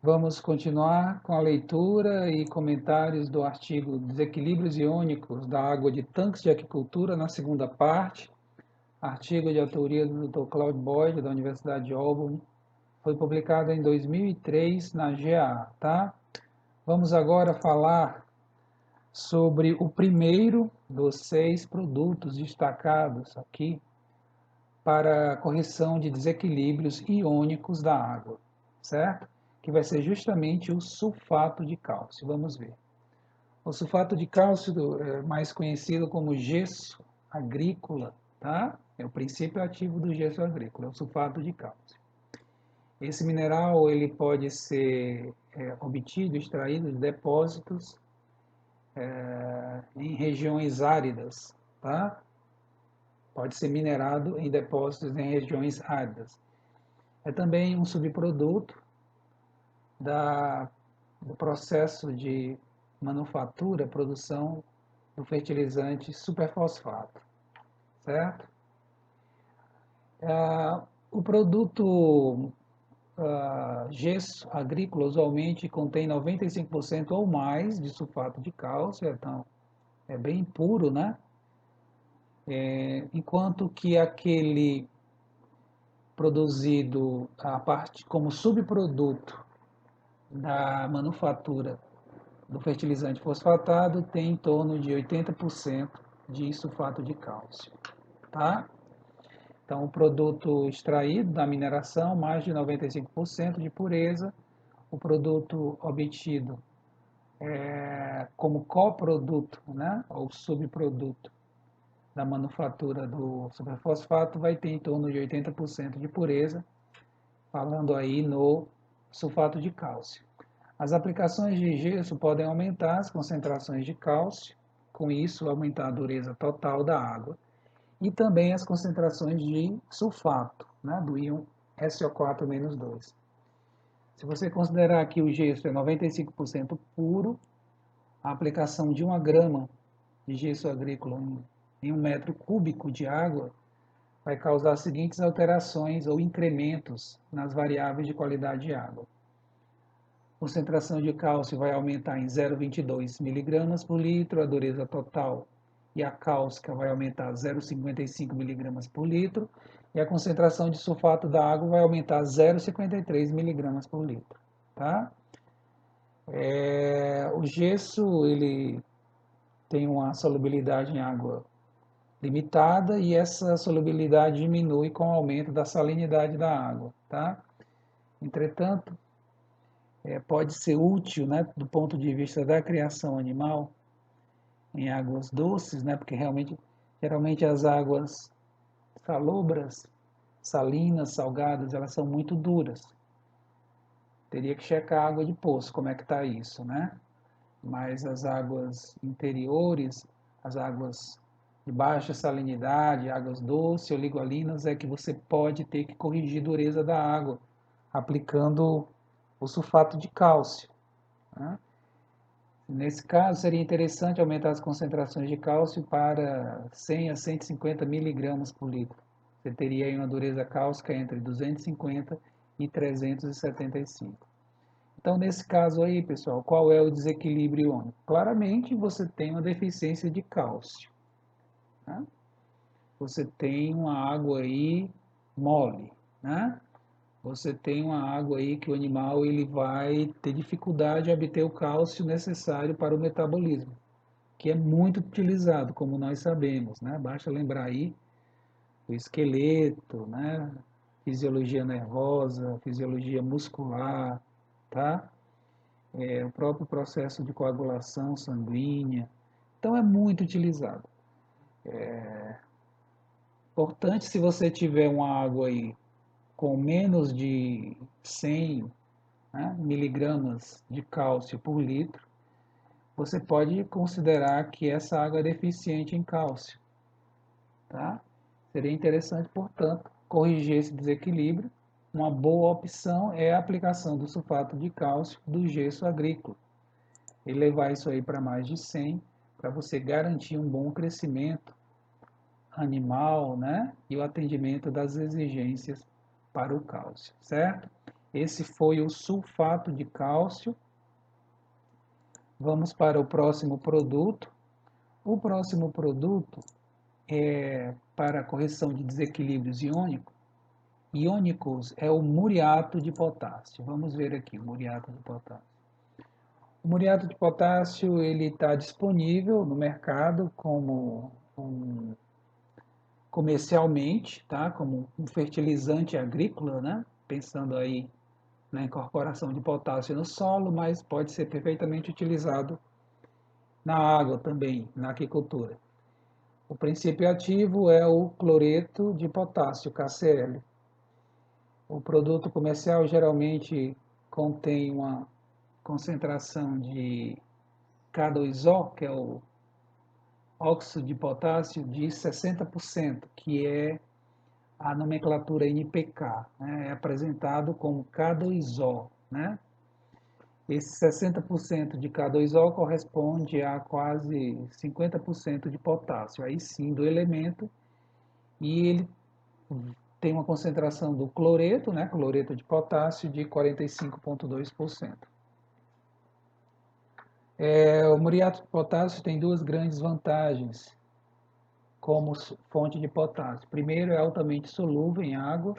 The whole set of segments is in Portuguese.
Vamos continuar com a leitura e comentários do artigo Desequilíbrios Iônicos da Água de Tanques de Aquicultura, na segunda parte. Artigo de autoria do Dr. Claude Boyd, da Universidade de Auburn. Foi publicado em 2003 na GAA, tá? Vamos agora falar sobre o primeiro dos 6 produtos destacados aqui para a correção de desequilíbrios iônicos da água, certo? Que vai ser justamente o sulfato de cálcio. Vamos ver. O sulfato de cálcio é mais conhecido como gesso agrícola, tá? É o princípio ativo do gesso agrícola, é o sulfato de cálcio. Esse mineral ele pode ser obtido, extraído de depósitos em regiões áridas, tá? Pode ser minerado em depósitos em regiões áridas. É também um subproduto do processo de manufatura, produção do fertilizante superfosfato, certo? O produto gesso agrícola usualmente contém 95% ou mais de sulfato de cálcio, então é bem puro, né? Enquanto que aquele produzido a parte como subproduto da manufatura do fertilizante fosfatado tem em torno de 80% de sulfato de cálcio, tá? Então, o produto extraído da mineração, mais de 95% de pureza, o produto obtido como coproduto, né, ou subproduto da manufatura do superfosfato, vai ter em torno de 80% de pureza, falando aí no sulfato de cálcio. As aplicações de gesso podem aumentar as concentrações de cálcio, com isso aumentar a dureza total da água, e também as concentrações de sulfato, né, do íon SO4-2. Se você considerar que o gesso é 95% puro, a aplicação de 1 grama de gesso agrícola em 1 metro cúbico de água vai causar as seguintes alterações ou incrementos nas variáveis de qualidade de água. A concentração de cálcio vai aumentar em 0,22 mg por litro, a dureza total e a cáustica vai aumentar 0,55 mg por litro, e a concentração de sulfato da água vai aumentar 0,53 mg por litro. Tá? O gesso ele tem uma solubilidade em água limitada e essa solubilidade diminui com o aumento da salinidade da água. Tá? Entretanto, pode ser útil, né, do ponto de vista da criação animal em águas doces, né, porque geralmente as águas salobras, salinas, salgadas, elas são muito duras. Teria que checar a água de poço, como é que está isso, né? Mas as águas interiores, as águas de baixa salinidade, águas doces, oligolinas, é que você pode ter que corrigir a dureza da água, aplicando o sulfato de cálcio. Né? Nesse caso, seria interessante aumentar as concentrações de cálcio para 100 a 150 miligramas por litro. Você teria aí uma dureza cálcica entre 250 e 375. Então, nesse caso aí, pessoal, qual é o desequilíbrio iônico? Claramente, você tem uma deficiência de cálcio. Né? Você tem uma água aí mole, né? Você tem uma água aí que o animal ele vai ter dificuldade de obter o cálcio necessário para o metabolismo, que é muito utilizado, como nós sabemos, né? Basta lembrar aí o esqueleto, né? Fisiologia nervosa, fisiologia muscular, tá? O próprio processo de coagulação sanguínea. Então é muito utilizado. Importante, se você tiver uma água aí com menos de 100, né, miligramas de cálcio por litro, você pode considerar que essa água é deficiente em cálcio. Tá? Seria interessante, portanto, corrigir esse desequilíbrio. Uma boa opção é a aplicação do sulfato de cálcio do gesso agrícola. E levar isso aí para mais de 100, para você garantir um bom crescimento animal, né? E o atendimento das exigências para o cálcio, certo? Esse foi o sulfato de cálcio. Vamos para o próximo produto. O próximo produto é para a correção de desequilíbrios iônicos, é o muriato de potássio. Vamos ver aqui o muriato de potássio. O muriato de potássio ele está disponível no mercado como comercialmente, tá? Como um fertilizante agrícola, né? Pensando aí na incorporação de potássio no solo, mas pode ser perfeitamente utilizado na água também, na aquicultura. O princípio ativo é o cloreto de potássio, KCl. O produto comercial geralmente contém uma concentração de K2O, que é o óxido de potássio, de 60%, que é a nomenclatura NPK, né? É apresentado como K2O. Né? Esse 60% de K2O corresponde a quase 50% de potássio, aí sim, do elemento, e ele tem uma concentração do cloreto, né, cloreto de potássio, de 45,2%. O muriato de potássio tem duas grandes vantagens como fonte de potássio. Primeiro, é altamente solúvel em água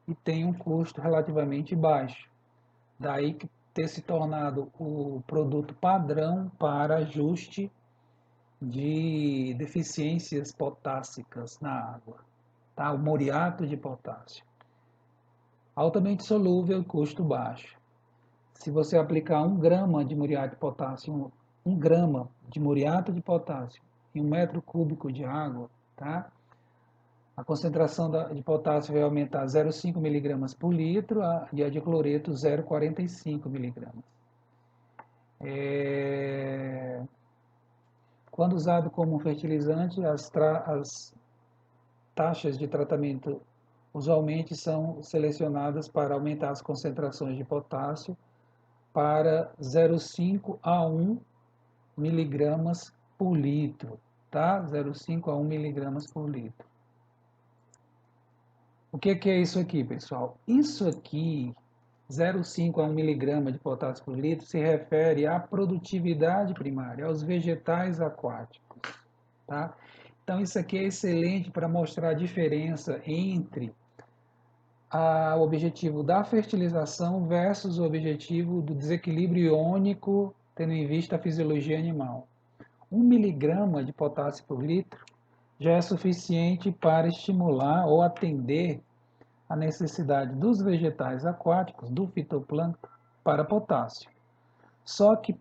e tem um custo relativamente baixo. Daí que ter se tornado o produto padrão para ajuste de deficiências potássicas na água. Tá? O muriato de potássio. Altamente solúvel e custo baixo. Se você aplicar 1 grama de muriato de potássio, 1 grama de muriato de potássio em 1 metro cúbico de água, tá? A concentração de potássio vai aumentar 0,5 miligramas por litro e a de cloreto 0,45 miligramas. Quando usado como fertilizante, as taxas de tratamento usualmente são selecionadas para aumentar as concentrações de potássio para 0,5 a 1 miligramas por litro, tá? 0,5 a 1 miligramas por litro. O que é isso aqui, pessoal? Isso aqui, 0,5 a 1 miligrama de potássio por litro, se refere à produtividade primária, aos vegetais aquáticos, tá? Então, isso aqui é excelente para mostrar a diferença entre o objetivo da fertilização versus o objetivo do desequilíbrio iônico, tendo em vista a fisiologia animal. 1 miligrama de potássio por litro já é suficiente para estimular ou atender a necessidade dos vegetais aquáticos, do fitoplâncton, para potássio. Só que,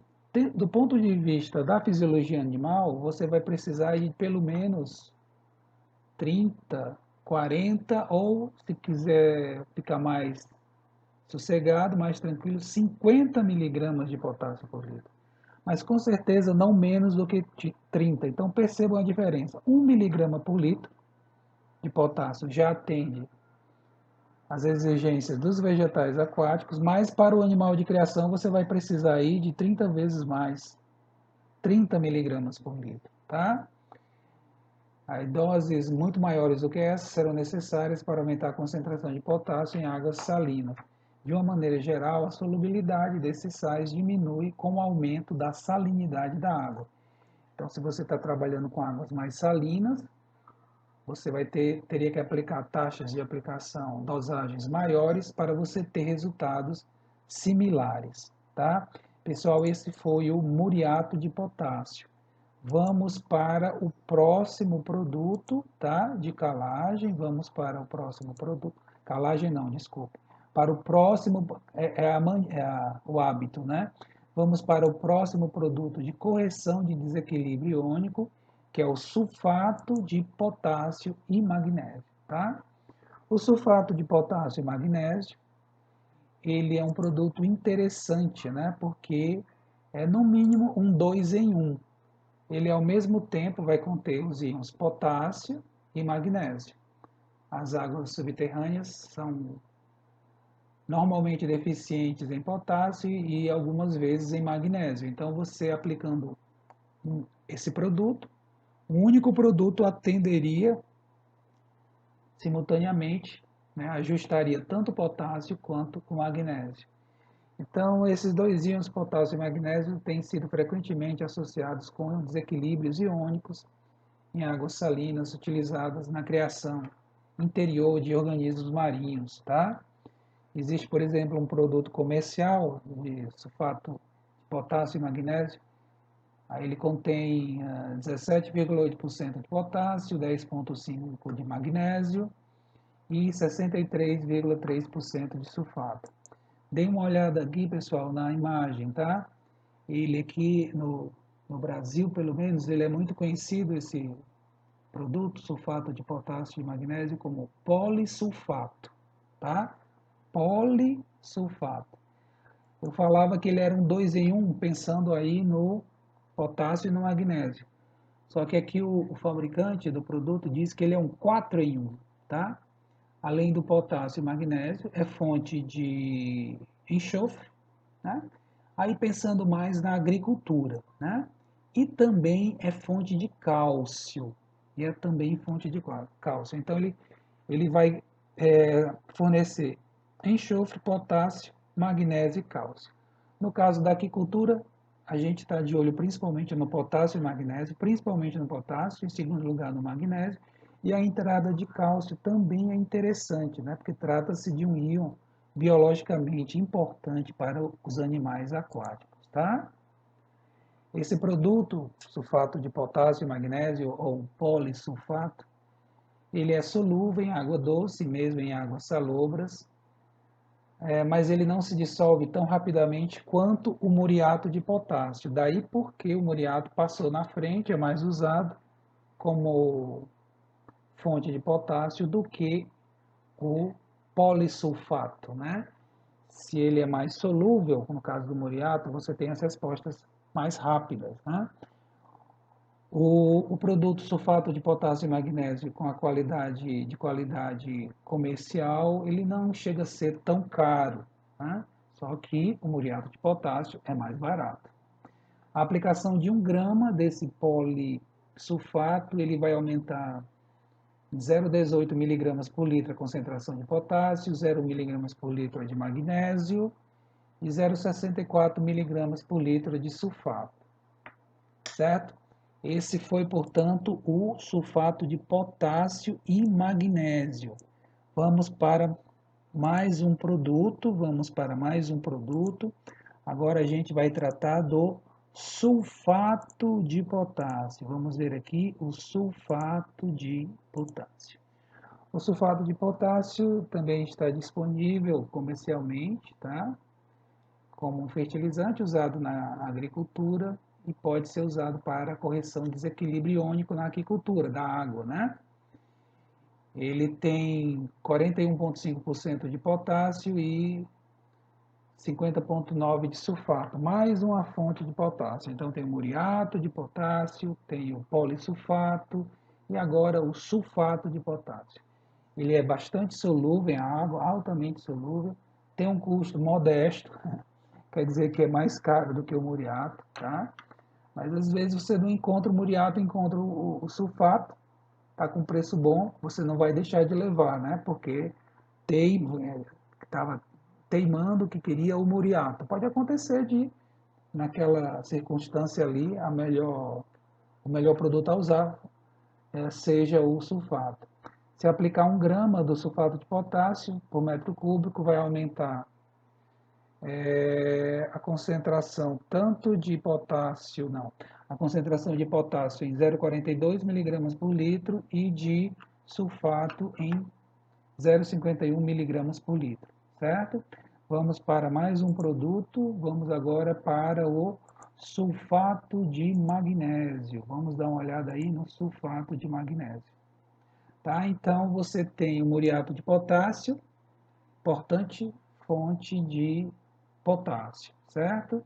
do ponto de vista da fisiologia animal, você vai precisar de pelo menos 30, 40 ou, se quiser ficar mais sossegado, mais tranquilo, 50 miligramas de potássio por litro. Mas com certeza não menos do que 30. Então percebam a diferença. 1 miligrama por litro de potássio já atende às exigências dos vegetais aquáticos, mas para o animal de criação você vai precisar aí de 30 vezes mais, 30 miligramas por litro, tá? Aí, doses muito maiores do que essas serão necessárias para aumentar a concentração de potássio em águas salinas. De uma maneira geral, a solubilidade desses sais diminui com o aumento da salinidade da água. Então, se você está trabalhando com águas mais salinas, você teria que aplicar taxas de aplicação, dosagens maiores para você ter resultados similares, tá? Pessoal, esse foi o muriato de potássio. Vamos para o próximo produto, tá? De calagem, vamos para o próximo produto. Calagem não, desculpa. Para o próximo, o hábito, né? Vamos para o próximo produto de correção de desequilíbrio iônico, que é o sulfato de potássio e magnésio, tá? O sulfato de potássio e magnésio, ele é um produto interessante, né? Porque é no mínimo um 2 em 1. Ele ao mesmo tempo vai conter os íons potássio e magnésio. As águas subterrâneas são normalmente deficientes em potássio e algumas vezes em magnésio. Então, você aplicando esse produto, um único produto atenderia simultaneamente né? Ajustaria tanto o potássio quanto o magnésio. Então, esses dois íons, potássio e magnésio, têm sido frequentemente associados com desequilíbrios iônicos em águas salinas utilizadas na criação interior de organismos marinhos, tá? Existe, por exemplo, um produto comercial de sulfato de potássio e magnésio. Aí ele contém 17,8% de potássio, 10,5% de magnésio e 63,3% de sulfato. Dê uma olhada aqui, pessoal, na imagem, tá? Ele aqui no Brasil, pelo menos, ele é muito conhecido, esse produto, sulfato de potássio e magnésio, como polissulfato, tá? Polissulfato. Eu falava que ele era um 2 em 1, pensando aí no potássio e no magnésio. Só que aqui o fabricante do produto diz que ele é um 4 em 1, tá? Além do potássio e magnésio, é fonte de enxofre, né? Aí pensando mais na agricultura, né? E também é fonte de cálcio, e é também fonte de cálcio. Então ele vai fornecer enxofre, potássio, magnésio e cálcio. No caso da aquicultura, a gente está de olho principalmente no potássio e magnésio, principalmente no potássio, em segundo lugar no magnésio, e a entrada de cálcio também é interessante, né? Porque trata-se de um íon biologicamente importante para os animais aquáticos, tá? Esse produto, sulfato de potássio e magnésio, ou polissulfato, ele é solúvel em água doce, mesmo em águas salobras, mas ele não se dissolve tão rapidamente quanto o muriato de potássio. Daí porque o muriato passou na frente, é mais usado como fonte de potássio do que o polissulfato, né? Se ele é mais solúvel, no caso do muriato, você tem as respostas mais rápidas, né? O produto sulfato de potássio e magnésio com a qualidade comercial, ele não chega a ser tão caro, né? Só que o muriato de potássio é mais barato. A aplicação de 1 grama desse polissulfato, ele vai aumentar 0,18 miligramas por litro a concentração de potássio, 0 miligramas por litro de magnésio e 0,64 miligramas por litro de sulfato, certo? Esse foi, portanto, o sulfato de potássio e magnésio. Vamos para mais um produto, Agora a gente vai tratar do sulfato de potássio. Vamos ver aqui o sulfato de potássio. O sulfato de potássio também está disponível comercialmente, tá? Como um fertilizante usado na agricultura e pode ser usado para correção de desequilíbrio iônico na aquicultura, da água, né? Ele tem 41,5% de potássio e 50,9% de sulfato, mais uma fonte de potássio. Então tem o muriato de potássio, tem o polissulfato e agora o sulfato de potássio. Ele é bastante solúvel em água, altamente solúvel, tem um custo modesto, quer dizer que é mais caro do que o muriato, tá? Mas às vezes você não encontra o muriato, encontra o sulfato, tá com preço bom, você não vai deixar de levar, né? Porque estava teimando que queria o muriato. Pode acontecer de, naquela circunstância ali, o melhor produto a usar seja o sulfato. Se aplicar 1 grama do sulfato de potássio por metro cúbico, vai aumentar a concentração tanto de potássio, não, a concentração de potássio em 0,42 miligramas por litro e de sulfato em 0,51 miligramas por litro, certo? Vamos para mais um produto, vamos agora para o sulfato de magnésio. Vamos dar uma olhada aí no sulfato de magnésio. Tá? Então, você tem o muriato de potássio, importante fonte de potássio, certo?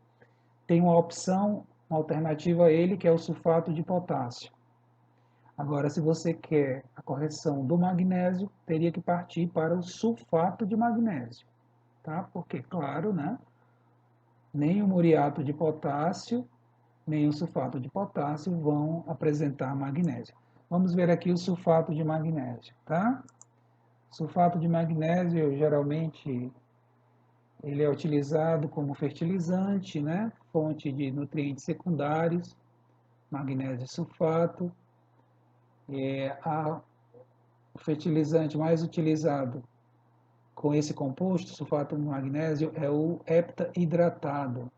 Tem uma opção, uma alternativa a ele, que é o sulfato de potássio. Agora, se você quer a correção do magnésio, teria que partir para o sulfato de magnésio, tá? Porque, claro, né? Nem o muriato de potássio, nem o sulfato de potássio vão apresentar magnésio. Vamos ver aqui o sulfato de magnésio, tá? Sulfato de magnésio, geralmente, ele é utilizado como fertilizante, né? Fonte de nutrientes secundários, magnésio sulfato. O fertilizante mais utilizado com esse composto, sulfato de magnésio, é o heptaidratado,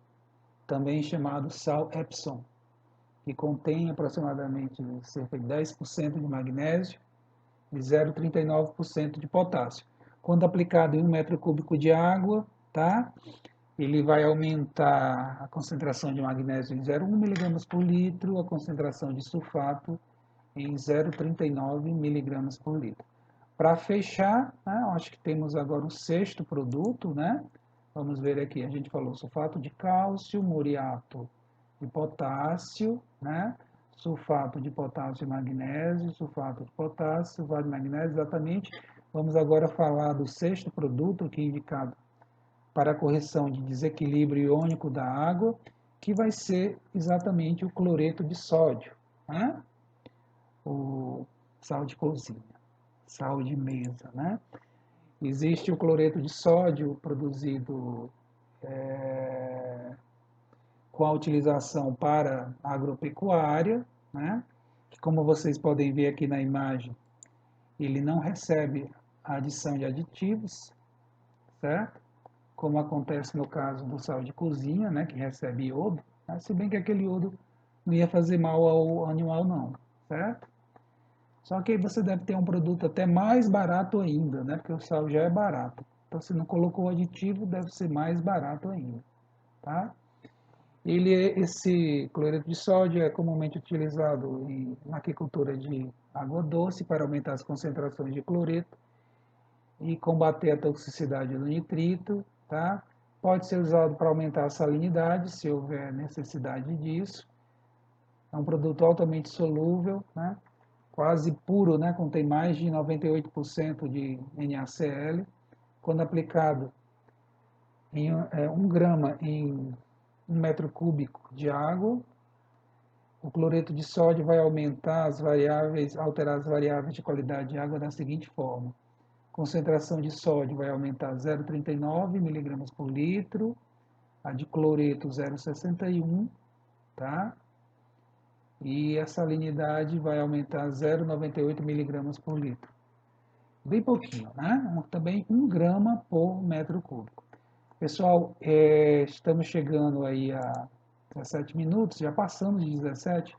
também chamado sal Epsom, que contém aproximadamente cerca de 10% de magnésio e 0,39% de potássio. Quando aplicado em 1 metro cúbico de água, tá? Ele vai aumentar a concentração de magnésio em 0,1 miligramas por litro, a concentração de sulfato em 0,39 miligramas por litro. Para fechar, né, acho que temos agora o sexto produto, né? Vamos ver aqui, a gente falou sulfato de cálcio, muriato de potássio, né? Sulfato de potássio e magnésio, sulfato de potássio, sulfato de magnésio, exatamente. Vamos agora falar do sexto produto aqui indicado para a correção de desequilíbrio iônico da água, que vai ser exatamente o cloreto de sódio, né? O sal de cozinha, sal de mesa, né? Existe o cloreto de sódio produzido com a utilização para agropecuária, né? Que, como vocês podem ver aqui na imagem, ele não recebe a adição de aditivos, certo? Como acontece no caso do sal de cozinha, né? Que recebe iodo, né? Se bem que aquele iodo não ia fazer mal ao animal não, certo? Só que aí você deve ter um produto até mais barato ainda, né? Porque o sal já é barato. Então, se não colocou o aditivo, deve ser mais barato ainda, tá? Esse cloreto de sódio é comumente utilizado na aquicultura de água doce para aumentar as concentrações de cloreto e combater a toxicidade do nitrito, tá? Pode ser usado para aumentar a salinidade, se houver necessidade disso. É um produto altamente solúvel, né? Quase puro, né? Contém mais de 98% de NaCl. Quando aplicado em 1 grama em 1 metro cúbico de água, o cloreto de sódio vai aumentar as variáveis, alterar as variáveis de qualidade de água da seguinte forma: concentração de sódio vai aumentar 0,39 miligramas por litro, a de cloreto 0,61, tá? E a salinidade vai aumentar 0,98 miligramas por litro. Bem pouquinho, né? Também 1 grama por metro cúbico. Pessoal, estamos chegando aí a 17 minutos, já passamos de 17.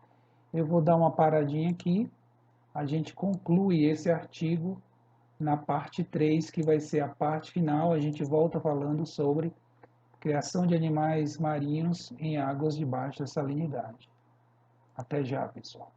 Eu vou dar uma paradinha aqui, a gente conclui esse artigo na parte 3, que vai ser a parte final. A gente volta falando sobre criação de animais marinhos em águas de baixa salinidade. Até já, pessoal.